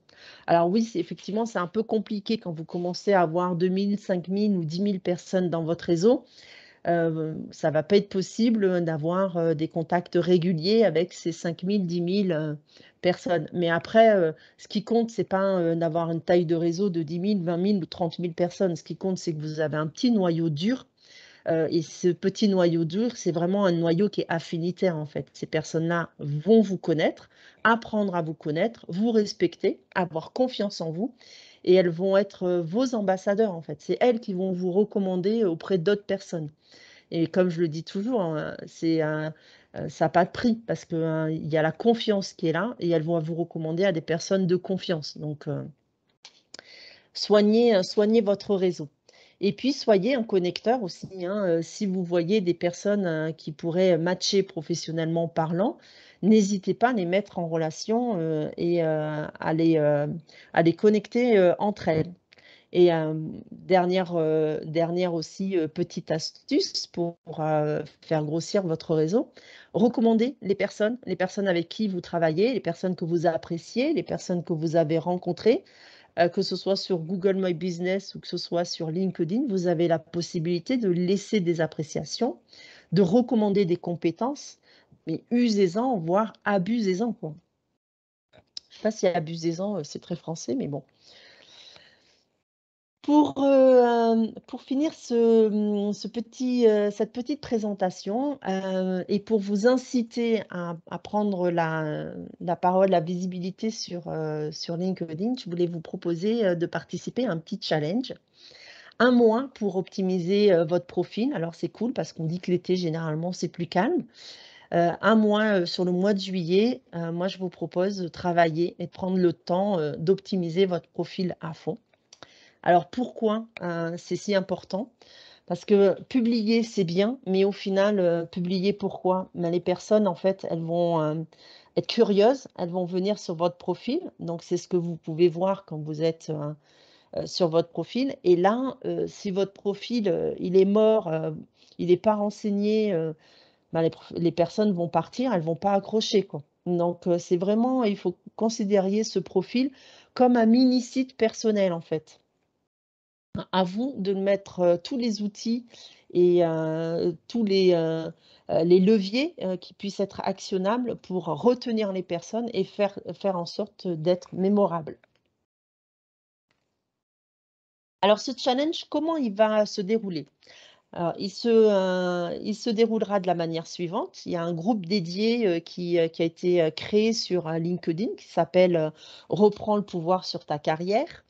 Alors oui, c'est effectivement, c'est un peu compliqué quand vous commencez à avoir 2 000, 5 000 ou 10 000 personnes dans votre réseau. Ça va pas être possible, d'avoir, des contacts réguliers avec ces 5 000, 10 000 personnes. Mais après, ce qui compte, c'est pas, d'avoir une taille de réseau de 10 000, 20 000 ou 30 000 personnes. Ce qui compte, c'est que vous avez un petit noyau dur, et ce petit noyau dur, c'est vraiment un noyau qui est affinitaire, en fait. Ces personnes-là vont vous connaître, apprendre à vous connaître, vous respecter, avoir confiance en vous et elles vont être, vos ambassadeurs, en fait. C'est elles qui vont vous recommander auprès d'autres personnes. Et comme je le dis toujours, hein, ça a pas de prix parce que, il y a la confiance qui est là et elles vont vous recommander à des personnes de confiance. Donc, soignez votre réseau. Et puis soyez un connecteur aussi, hein, si vous voyez des personnes, qui pourraient matcher professionnellement parlant, n'hésitez pas à les mettre en relation, et à les connecter, entre elles. Et dernière aussi, petite astuce pour, faire grossir votre réseau. Recommandez les personnes avec qui vous travaillez, les personnes que vous appréciez, les personnes que vous avez rencontrées, que ce soit sur Google My Business ou que ce soit sur LinkedIn. Vous avez la possibilité de laisser des appréciations, de recommander des compétences, mais usez-en, voire abusez-en, quoi. Je ne sais pas si abusez-en, c'est très français, mais bon. Pour finir cette petite présentation, et pour vous inciter à prendre la parole, la visibilité sur LinkedIn, je voulais vous proposer, de participer à un petit challenge. un mois pour optimiser, votre profil. Alors c'est cool parce qu'on dit que l'été généralement c'est plus calme. Un mois, sur le mois de juillet, moi je vous propose de travailler et de prendre le temps, d'optimiser votre profil à fond. Alors pourquoi, c'est si important? Parce que publier, c'est bien, mais au final, publier pourquoi? Ben, les personnes, en fait, elles vont, être curieuses, elles vont venir sur votre profil, donc c'est ce que vous pouvez voir quand vous êtes, sur votre profil et là, si votre profil, il est mort, il n'est pas renseigné, ben, les personnes vont partir, elles vont pas accrocher, quoi. Donc c'est vraiment il faut que vous considériez ce profil comme un mini site personnel, en fait. À vous de mettre, tous les outils et tous les leviers, qui puissent être actionnables pour retenir les personnes et faire en sorte d'être mémorable. Alors ce challenge, comment il va se dérouler? Alors il se déroulera de la manière suivante. Il y a un groupe dédié, qui a été, créé sur, LinkedIn qui s'appelle, «Reprends le pouvoir sur ta carrière».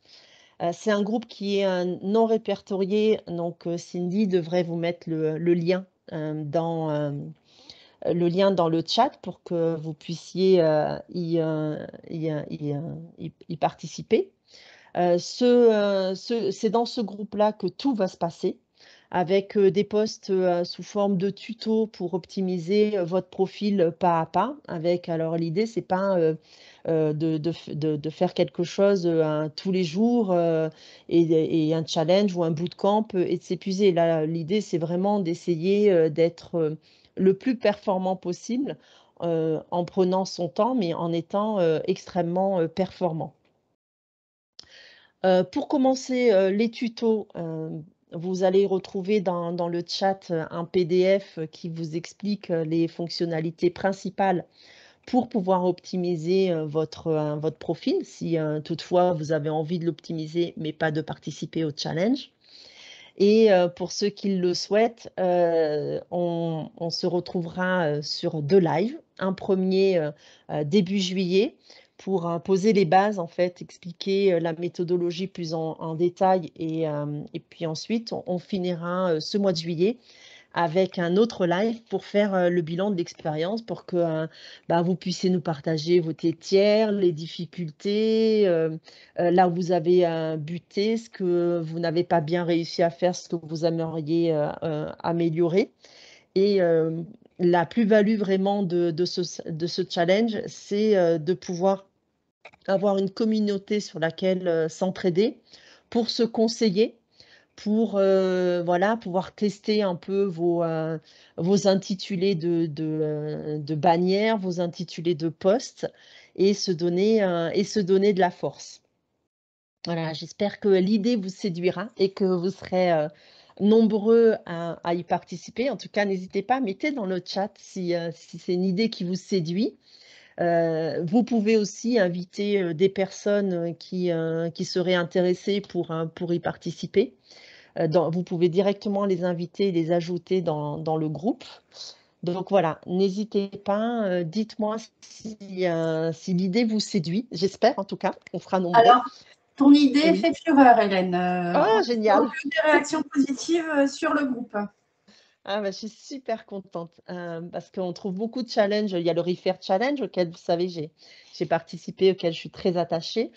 C'est un groupe qui est, non répertorié, donc Cindy devrait vous mettre le lien, le lien dans le chat pour que vous puissiez, y participer. C'est dans ce groupe-là que tout va se passer avec, des posts, sous forme de tutos pour optimiser, votre profil, pas à pas avec alors l'idée c'est pas, de faire quelque chose, tous les jours, et un challenge ou un bootcamp, et de s'épuiser. Là, l'idée c'est vraiment d'essayer, d'être, le plus performant possible, en prenant son temps, mais en étant, extrêmement, performant. Pour commencer, les tutos, vous allez retrouver dans le chat, un PDF, qui vous explique, les fonctionnalités principales pour pouvoir optimiser, votre profil si, toutefois vous avez envie de l'optimiser, mais pas de participer au challenge et pour ceux qui le souhaitent, on se retrouvera, sur 2 lives. Un premier début juillet pour, poser les bases en fait, expliquer, la méthodologie plus en détail et puis ensuite on finira, ce mois de juillet avec un autre live pour faire, le bilan de l'expérience pour que, bah, vous puissiez nous partager vos tiers, les difficultés, là où vous avez, buté, ce que vous n'avez pas bien réussi à faire, ce que vous aimeriez, améliorer et la plus-value vraiment de ce challenge, c'est, de pouvoir avoir une communauté sur laquelle, s'entraider pour se conseiller pour, voilà, pouvoir tester un peu vos intitulés de bannières, vos intitulés de posts et se donner de la force. Voilà, j'espère que l'idée vous séduira et que vous serez, nombreux à y participer. En tout cas, n'hésitez pas, mettez dans le chat si c'est une idée qui vous séduit. Vous pouvez aussi inviter, des personnes, qui seraient intéressées pour y participer. Vous pouvez directement les inviter et les ajouter dans le groupe. Donc voilà, n'hésitez pas, dites-moi si l'idée vous séduit. J'espère en tout cas, on sera nombreux. Alors, ton idée Oui. fait fureur, Hélène. Oh On a génial! eu des réactions positives sur le groupe. Ah bah, je suis super contente, parce qu'on trouve beaucoup de challenges. Il y a le Refaire Challenge auquel vous savez j'ai participé, auquel je suis très attachée,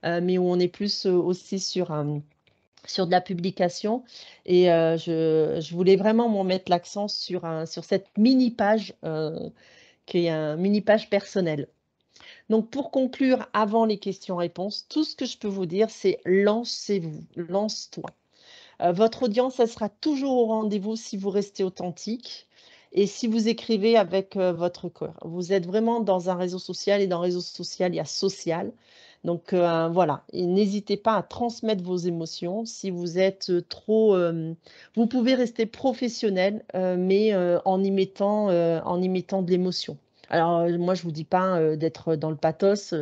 mais où on est plus, aussi sur de la publication et je voulais vraiment mettre l'accent sur cette mini page, qui est un mini page personnelle. Donc pour conclure, avant les questions-réponses, tout ce que je peux vous dire, c'est lancez-vous, lance-toi. Votre audience, elle sera toujours au rendez-vous si vous restez authentique et si vous écrivez avec, votre cœur. Vous êtes vraiment dans un réseau social et dans réseau social, il y a social. Donc, voilà et n'hésitez pas à transmettre vos émotions. Si vous êtes, trop, vous pouvez rester professionnel, mais, en y mettant de l'émotion. Alors, moi je vous dis pas, d'être dans le pathos,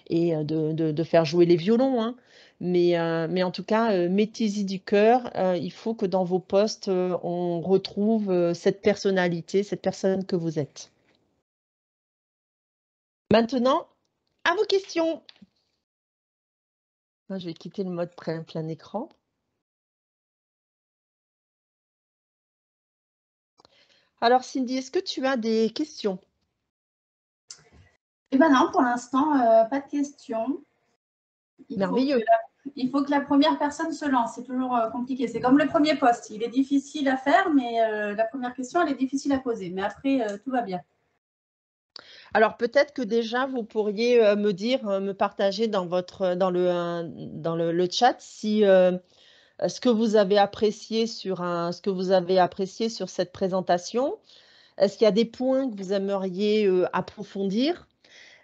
et de faire jouer les violons, hein. Mais en tout cas, mettez-y du cœur. Il faut que dans vos posts, on retrouve, cette personnalité, cette personne que vous êtes. Maintenant, à vos questions! Moi, je vais quitter le mode plein écran. Alors Cindy, est-ce que tu as des questions? Eh ben non, pour l'instant, pas de questions. Il faut que Merveilleux. la première personne se lance. C'est toujours compliqué. C'est comme le premier poste. Il est difficile à faire, mais la première question, elle est difficile à poser. Mais après, tout va bien. Alors peut-être que déjà vous pourriez, me dire, me partager dans votre, dans le chat si, ce que vous avez apprécié ce que vous avez apprécié sur cette présentation. Est-ce qu'il y a des points que vous aimeriez, approfondir?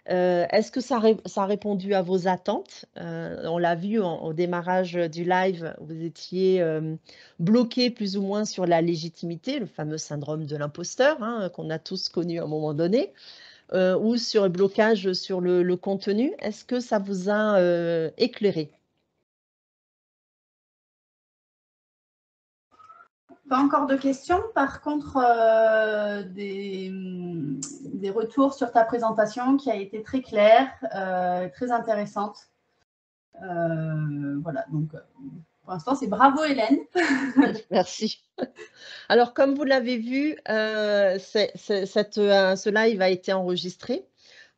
Est-ce que ça a répondu à vos attentes? On l'a vu au démarrage, du live, vous étiez, bloqués plus ou moins sur la légitimité, le fameux syndrome de l'imposteur, hein, qu'on a tous connu à un moment donné, ou sur le blocage sur le contenu. Est-ce que ça vous a, éclairé? Pas encore de questions. Par contre, des retours sur ta présentation qui a été très claire, très intéressante. Voilà, donc pour l'instant, c'est bravo Hélène. Merci. Alors comme vous l'avez vu, ce live a été enregistré.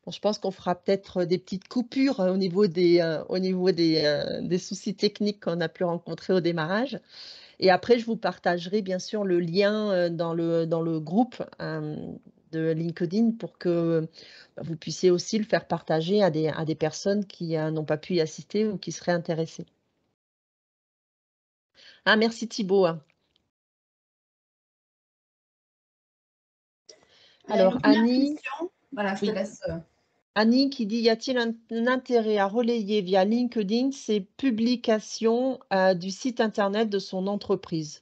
Bon, je pense qu'on fera peut-être des petites coupures, au niveau des soucis techniques qu'on a pu rencontrer au démarrage. Et après, je vous partagerai bien sûr le lien, dans le groupe, de LinkedIn pour que, bah, vous puissiez aussi le faire partager à des personnes qui, n'ont pas pu y assister ou qui seraient intéressées. Ah merci Thibaut, hein. Il y a une Alors première Annie, question. Voilà, je te oui, laisse. Annie qui dit: «Y a-t-il un intérêt à relayer via LinkedIn ces publications, du site internet de son entreprise?»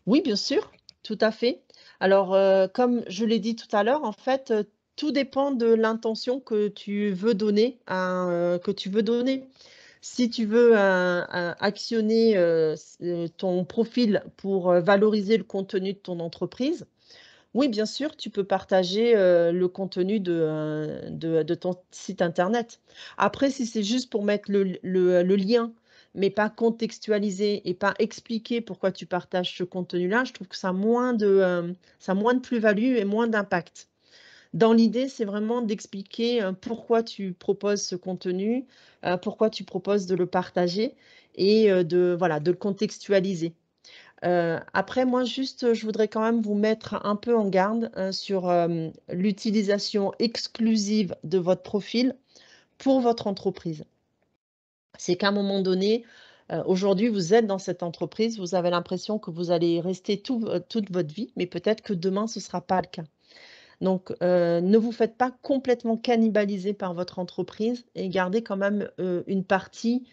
Oui, bien sûr, tout à fait. Alors, comme je l'ai dit tout à l'heure, en fait, tout dépend de l'intention que tu veux donner que tu veux donner. Si tu veux, actionner, ton profil pour, valoriser le contenu de ton entreprise, oui, bien sûr, tu peux partager, le contenu de ton site internet. Après, si c'est juste pour mettre le lien, mais pas contextualiser et pas expliquer pourquoi tu partages ce contenu-là, je trouve que ça a moins de plus-value et moins d'impact. Dans l'idée, c'est vraiment d'expliquer, pourquoi tu proposes ce contenu, pourquoi tu proposes de le partager et voilà, de le contextualiser. Après moi juste, je voudrais quand même vous mettre un peu en garde, sur, l'utilisation exclusive de votre profil pour votre entreprise. C'est qu'à un moment donné, aujourd'hui vous êtes dans cette entreprise, vous avez l'impression que vous allez y rester toute votre vie, mais peut-être que demain ce ne sera pas le cas. Donc, ne vous faites pas complètement cannibaliser par votre entreprise et gardez quand même, une partie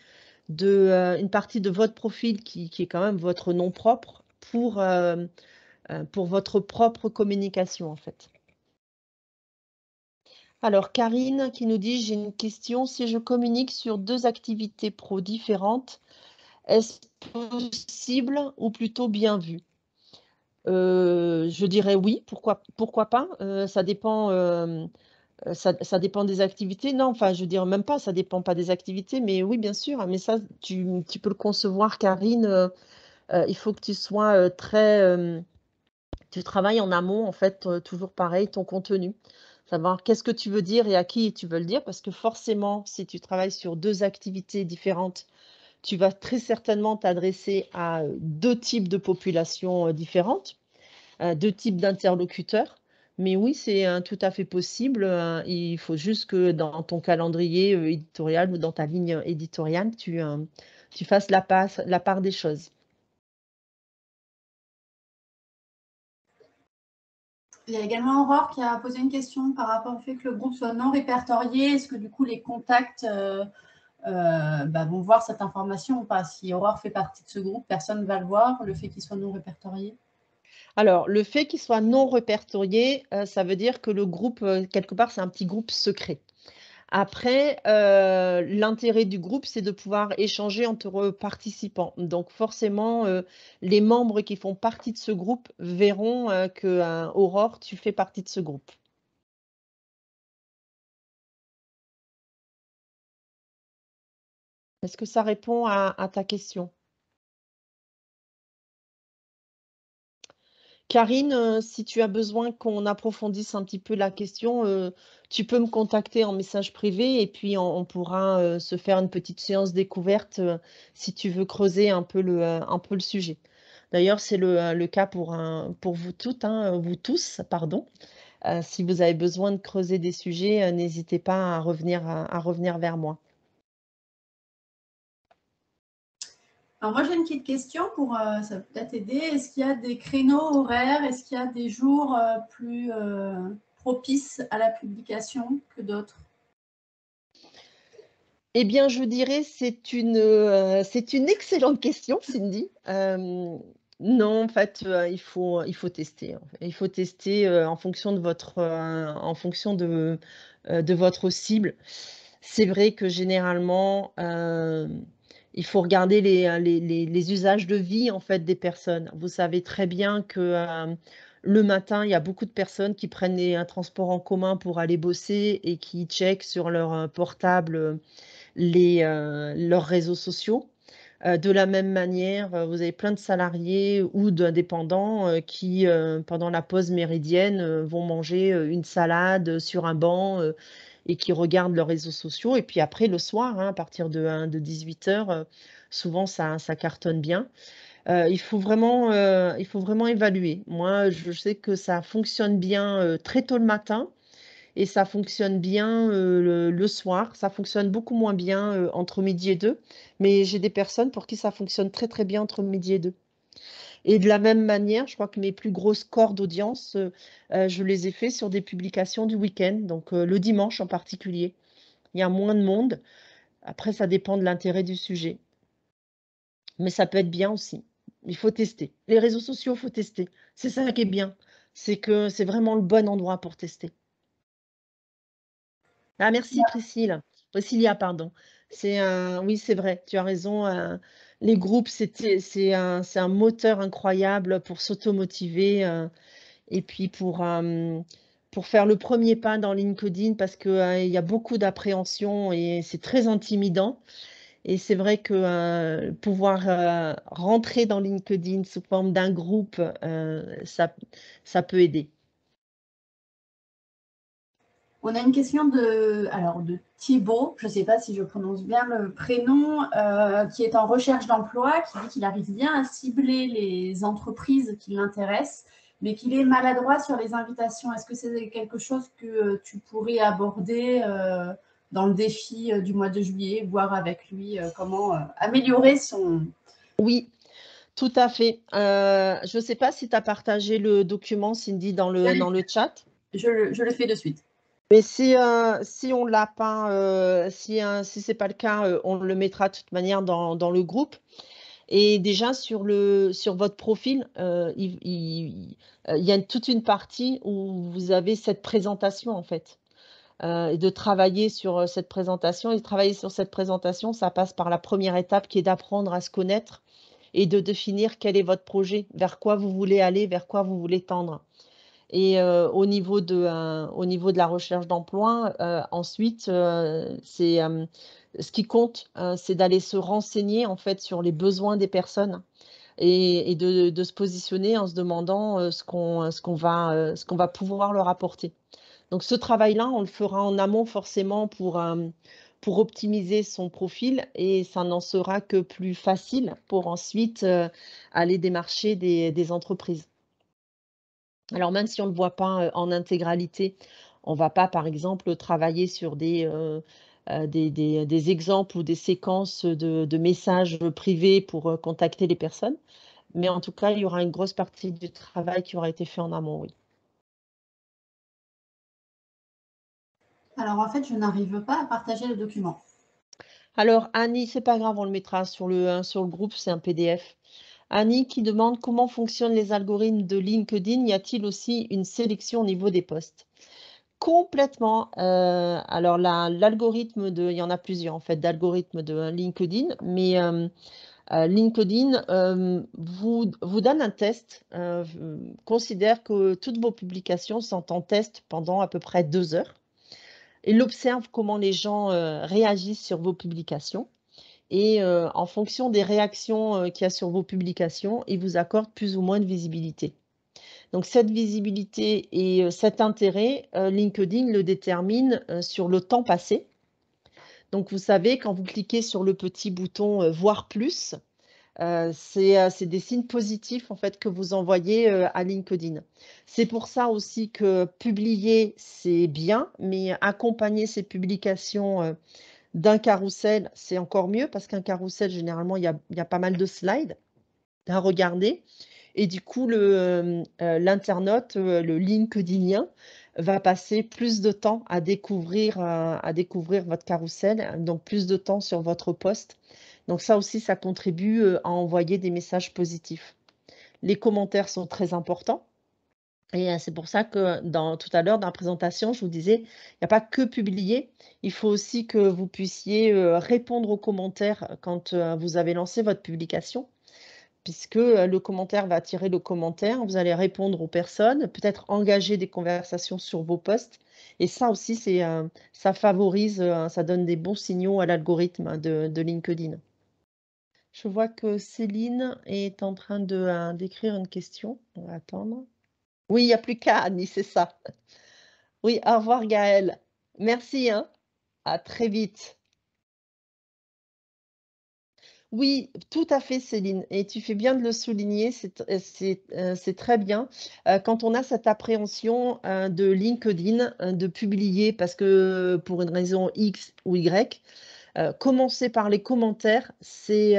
de votre profil qui est quand même votre nom propre pour votre propre communication, en fait. Alors Karine qui nous dit: «J'ai une question, si je communique sur 2 activités pro différentes, est-ce possible ou plutôt bien vu?» Je dirais oui, pourquoi pas? Ça dépend, ça dépend des activités. Non, enfin, je veux dire même pas, ça dépend pas des activités, mais oui, bien sûr, mais ça, tu peux le concevoir Karine, il faut que tu sois, tu travailles en amont, en fait, toujours pareil, ton contenu. Savoir qu'est-ce que tu veux dire et à qui tu veux le dire, parce que forcément, si tu travailles sur 2 activités différentes, tu vas très certainement t'adresser à, 2 types de populations, différentes, 2 types d'interlocuteurs. Mais oui, c'est, tout à fait possible, il faut juste que dans ton calendrier, éditorial ou dans ta ligne éditoriale, tu fasses la part des choses. Il y a également Aurore qui a posé une question par rapport au fait que le groupe soit non répertorié. Est-ce que du coup les contacts vont voir cette information ou pas? Si Aurore fait partie de ce groupe, personne ne va le voir, le fait qu'il soit non répertorié? Alors, le fait qu'il soit non répertorié, ça veut dire que le groupe, quelque part, c'est un petit groupe secret. Après, l'intérêt du groupe, c'est de pouvoir échanger entre participants. Donc forcément, les membres qui font partie de ce groupe verront, que, Aurore, tu fais partie de ce groupe. Est-ce que ça répond à ta question? Karine, si tu as besoin qu'on approfondisse un petit peu la question, tu peux me contacter en message privé et puis on pourra, se faire une petite séance découverte, si tu veux creuser un peu le sujet. D'ailleurs, c'est le cas pour vous toutes, hein, vous tous, pardon. Si vous avez besoin de creuser des sujets, n'hésitez pas à revenir vers moi. Alors moi, j'ai une petite question pour, ça peut peut-être aider. Est-ce qu'il y a des créneaux horaires? Est-ce qu'il y a des jours plus propices à la publication que d'autres? Eh bien, je dirais, c'est une excellente question, Cindy. Non, en fait, il faut tester, en fait. Il faut tester, en fonction de votre cible. C'est vrai que généralement, il faut regarder les usages de vie, en fait, des personnes. Vous savez très bien que, le matin, il y a beaucoup de personnes qui prennent un transport en commun pour aller bosser et qui checkent sur leur, portable, leurs réseaux sociaux. De la même manière, vous avez plein de salariés ou d'indépendants, qui, pendant la pause méridienne, vont manger, une salade, sur un banc, et qui regardent leurs réseaux sociaux et puis après le soir, hein, à partir de 18:00, souvent ça cartonne bien. Il faut vraiment évaluer. Moi, je sais que ça fonctionne bien, très tôt le matin et ça fonctionne bien, le soir. Ça fonctionne beaucoup moins bien, entre midi et 2, mais j'ai des personnes pour qui ça fonctionne très, très bien entre midi et 2. Et de la même manière, je crois que mes plus gros scores d'audience, je les ai faits sur des publications du week-end, donc le dimanche en particulier. Il y a moins de monde. Après, ça dépend de l'intérêt du sujet, mais ça peut être bien aussi. Il faut tester. Les réseaux sociaux, il faut tester. C'est ça qui est bien, c'est que c'est vraiment le bon endroit pour tester. Ah merci Priscille. Priscilla, pardon. Oui, c'est vrai, tu as raison, les groupes, c'est un moteur incroyable pour s'automotiver, et puis pour faire le premier pas dans LinkedIn parce que, il y a beaucoup d'appréhension et c'est très intimidant et c'est vrai que, pouvoir, rentrer dans LinkedIn sous forme d'un groupe, ça peut aider. On a une question de Thibaut, je ne sais pas si je prononce bien le prénom, qui est en recherche d'emploi, qui dit qu'il arrive bien à cibler les entreprises qui l'intéressent, mais qu'il est maladroit sur les invitations. Est-ce que c'est quelque chose que tu pourrais aborder dans le défi du mois de juillet, voir avec lui comment améliorer son... Oui, tout à fait. Je ne sais pas si tu as partagé le document, Cindy, dans le chat? Je le fais de suite. Mais si on l'a pas, si c'est pas le cas, on le mettra de toute manière dans le groupe et déjà sur votre profil, il y a toute une partie où vous avez cette présentation, en fait, et de travailler sur, cette présentation et de travailler sur cette présentation, ça passe par la première étape qui est d'apprendre à se connaître et de définir quel est votre projet, vers quoi vous voulez aller, vers quoi vous voulez tendre. Et au niveau de la recherche d'emploi, ensuite, ce qui compte, c'est d'aller se renseigner, en fait, sur les besoins des personnes et de se positionner en se demandant, ce qu'on va pouvoir leur apporter. Donc ce travail-là, on le fera en amont forcément pour optimiser son profil et ça n'en sera que plus facile pour ensuite, aller démarcher des entreprises. Alors même si on ne le voit pas, en intégralité, on va pas, par exemple, travailler sur des exemples ou des séquences de messages, privés pour, contacter les personnes. Mais en tout cas, il y aura une grosse partie du travail qui aura été fait en amont, oui. Alors en fait, je n'arrive pas à partager le document. Alors Annie, c'est pas grave, on le mettra sur le groupe, c'est un PDF. Annie qui demande: «Comment fonctionnent les algorithmes de LinkedIn? Y a-t-il aussi une sélection au niveau des posts?» Complètement, alors l'algorithme il y en a plusieurs en fait d'algorithmes de LinkedIn, mais LinkedIn, vous donne un test, considère que toutes vos publications sont en test pendant à peu près 2 heures. Il observe comment les gens, réagissent sur vos publications et en fonction des réactions, qu'il y a sur vos publications, il vous accorde plus ou moins de visibilité. Donc cette visibilité et cet intérêt, LinkedIn le détermine, sur le temps passé. Donc vous savez, quand vous cliquez sur le petit bouton, «Voir plus», c'est des signes positifs, en fait, que vous envoyez, à LinkedIn. C'est pour ça aussi que publier, c'est bien, mais accompagner ces publications, d'un carrousel, c'est encore mieux parce qu'un carrousel, généralement, il y a pas mal de slides à regarder et du coup, l'internaute, le LinkedInien va passer plus de temps à découvrir votre carrousel, donc plus de temps sur votre post. Donc ça aussi, ça contribue, à envoyer des messages positifs. Les commentaires sont très importants et c'est pour ça que tout à l'heure dans la présentation, je vous disais, il n'y a pas que publier, il faut aussi que vous puissiez, répondre aux commentaires quand, vous avez lancé votre publication puisque, le commentaire va attirer le commentaire. Vous allez répondre aux personnes, peut-être engager des conversations sur vos posts et ça aussi ça favorise, ça donne des bons signaux à l'algorithme de LinkedIn. Je vois que Céline est en train d'écrire une question. On va attendre. Oui, il n'y a plus qu'à Annie, c'est ça. Oui, au revoir Gaëlle. Merci, hein. À très vite. Oui, tout à fait Céline et tu fais bien de le souligner, c'est très bien. Quand on a cette appréhension, de LinkedIn, de publier parce que, pour une raison X ou Y, commencer par les commentaires, c'est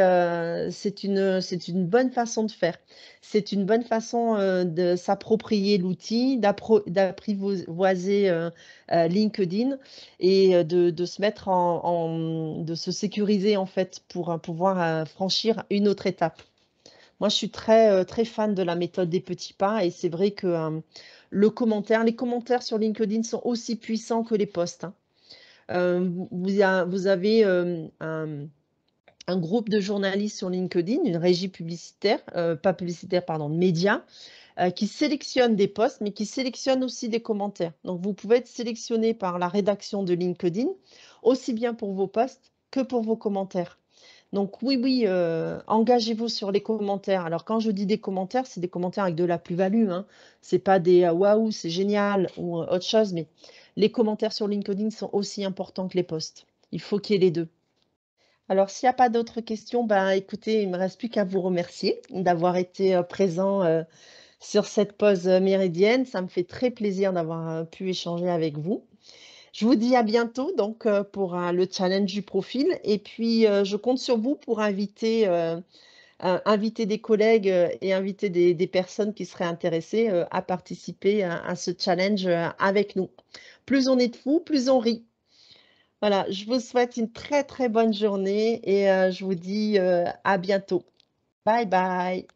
une bonne façon de faire. C'est une bonne façon, de s'approprier l'outil, d'apprivoiser, LinkedIn et de se mettre de se sécuriser, en fait, pour, pouvoir, franchir une autre étape. Moi, je suis très fan de la méthode des petits pas et c'est vrai que, les commentaires sur LinkedIn sont aussi puissants que les posts, hein. Vous avez, un groupe de journalistes sur LinkedIn, une régie publicitaire, pas publicitaire, pardon, de médias, qui sélectionne des posts, mais qui sélectionne aussi des commentaires. Donc vous pouvez être sélectionné par la rédaction de LinkedIn, aussi bien pour vos posts que pour vos commentaires. Donc oui, oui, engagez-vous sur les commentaires. Alors quand je dis des commentaires, c'est des commentaires avec de la plus-value, hein. C'est pas des, «Waouh, c'est génial» ou, autre chose, mais les commentaires sur LinkedIn sont aussi importants que les posts. Il faut qu'il y ait les 2. Alors s'il n'y a pas d'autres questions, ben, écoutez, il ne me reste plus qu'à vous remercier d'avoir été, présent, sur cette pause, méridienne. Ça me fait très plaisir d'avoir, pu échanger avec vous. Je vous dis à bientôt donc, pour, le challenge du profil et puis, je compte sur vous pour inviter des collègues, et inviter des personnes qui seraient intéressées, à participer à ce challenge, avec nous. Plus on est de fous, plus on rit. Voilà, je vous souhaite une très, très bonne journée et je vous dis, à bientôt. Bye bye.